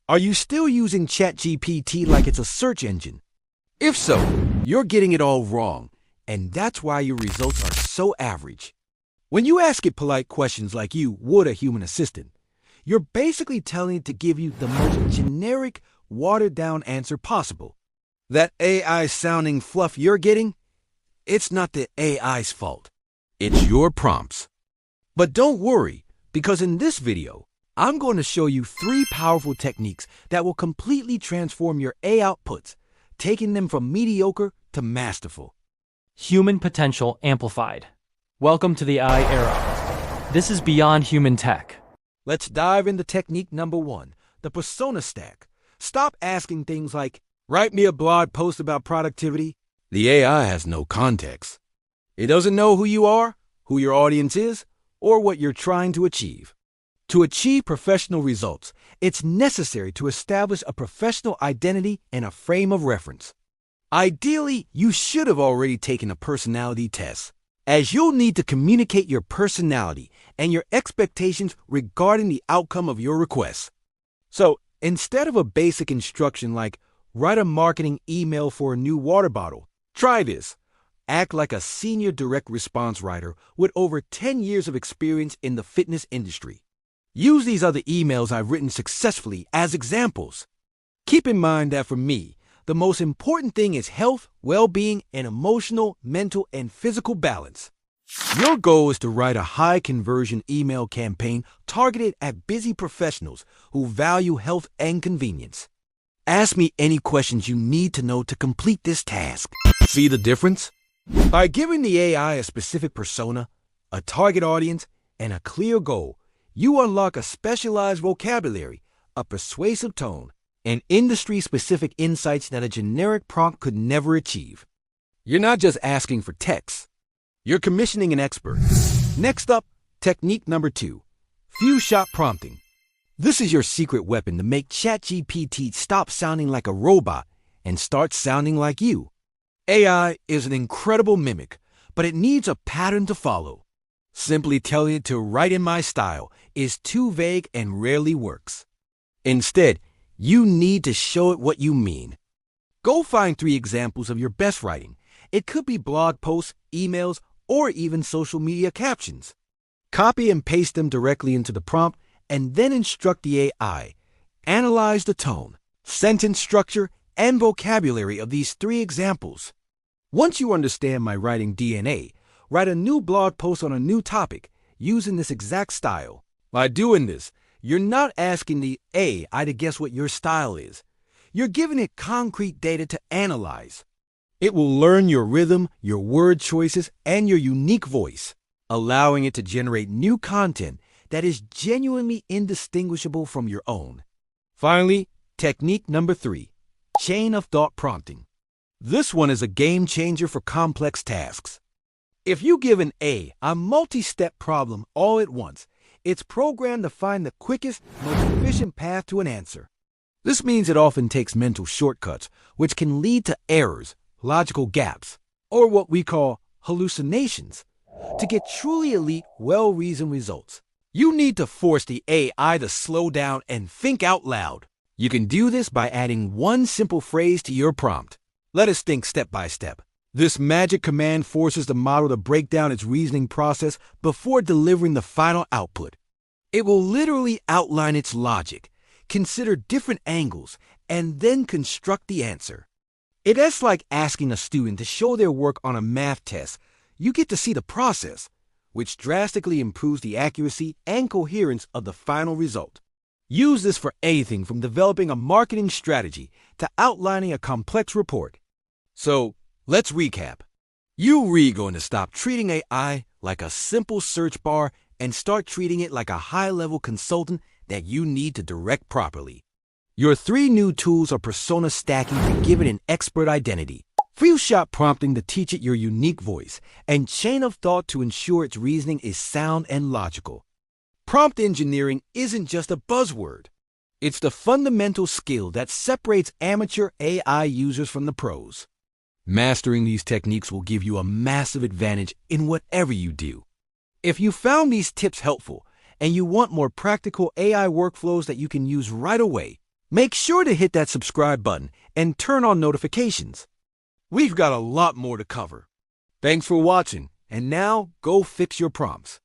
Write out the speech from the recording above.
Are you still using ChatGPT like it's a search engine? If so, you're getting it all wrong, and that's why your results are so average. When you ask it polite questions like you would a human assistant, you're basically telling it to give you the most generic, watered-down answer possible. That AI-sounding fluff you're getting, it's not the AI's fault. It's your prompts. But don't worry, because in this video, I'm going to show you 3 powerful techniques that will completely transform your AI outputs, taking them from mediocre to masterful. Human potential amplified. Welcome to the AI era. This is beyond human tech. Let's dive into technique number 1, the persona stack. Stop asking things like, write me a blog post about productivity. The AI has no context. It doesn't know who you are, who your audience is, or what you're trying to achieve. To achieve professional results, it's necessary to establish a professional identity and a frame of reference. Ideally, you should have already taken a personality test, as you'll need to communicate your personality and your expectations regarding the outcome of your requests. So, instead of a basic instruction like, write a marketing email for a new water bottle, try this. Act like a senior direct response writer with over 10 years of experience in the fitness industry. Use these other emails I've written successfully as examples. Keep in mind that for me, the most important thing is health, well-being, and emotional, mental, and physical balance. Your goal is to write a high-conversion email campaign targeted at busy professionals who value health and convenience. Ask me any questions you need to know to complete this task. See the difference? By giving the AI a specific persona, a target audience, and a clear goal, you unlock a specialized vocabulary, a persuasive tone, and industry-specific insights that a generic prompt could never achieve. You're not just asking for text. You're commissioning an expert. Next up, technique number 2, few-shot prompting. This is your secret weapon to make ChatGPT stop sounding like a robot and start sounding like you. AI is an incredible mimic, but it needs a pattern to follow. Simply telling it to write in my style is too vague and rarely works. Instead, you need to show it what you mean. Go find 3 examples of your best writing. It could be blog posts, emails, or even social media captions. Copy and paste them directly into the prompt and then instruct the AI. Analyze the tone, sentence structure, and vocabulary of these 3 examples. Once you understand my writing DNA, write a new blog post on a new topic using this exact style. By doing this, you're not asking the AI to guess what your style is. You're giving it concrete data to analyze. It will learn your rhythm, your word choices, and your unique voice, allowing it to generate new content that is genuinely indistinguishable from your own. Finally, technique number 3, chain of thought prompting. This one is a game changer for complex tasks. If you give an AI a multi-step problem all at once, it's programmed to find the quickest, most efficient path to an answer. This means it often takes mental shortcuts, which can lead to errors, logical gaps, or what we call hallucinations. To get truly elite, well-reasoned results, you need to force the AI to slow down and think out loud. You can do this by adding one simple phrase to your prompt. Let us think step by step. This magic command forces the model to break down its reasoning process before delivering the final output. It will literally outline its logic, consider different angles, and then construct the answer. It's like asking a student to show their work on a math test. You get to see the process, which drastically improves the accuracy and coherence of the final result. Use this for anything from developing a marketing strategy to outlining a complex report. So, let's recap. You're really going to stop treating AI like a simple search bar and start treating it like a high-level consultant that you need to direct properly. Your 3 new tools are persona stacking to give it an expert identity, few-shot prompting to teach it your unique voice, and chain of thought to ensure its reasoning is sound and logical. Prompt engineering isn't just a buzzword. It's the fundamental skill that separates amateur AI users from the pros. Mastering these techniques will give you a massive advantage in whatever you do. If you found these tips helpful and you want more practical AI workflows that you can use right away, Make sure to hit that subscribe button and turn on notifications. We've got a lot more to cover. Thanks for watching, and now go fix your prompts.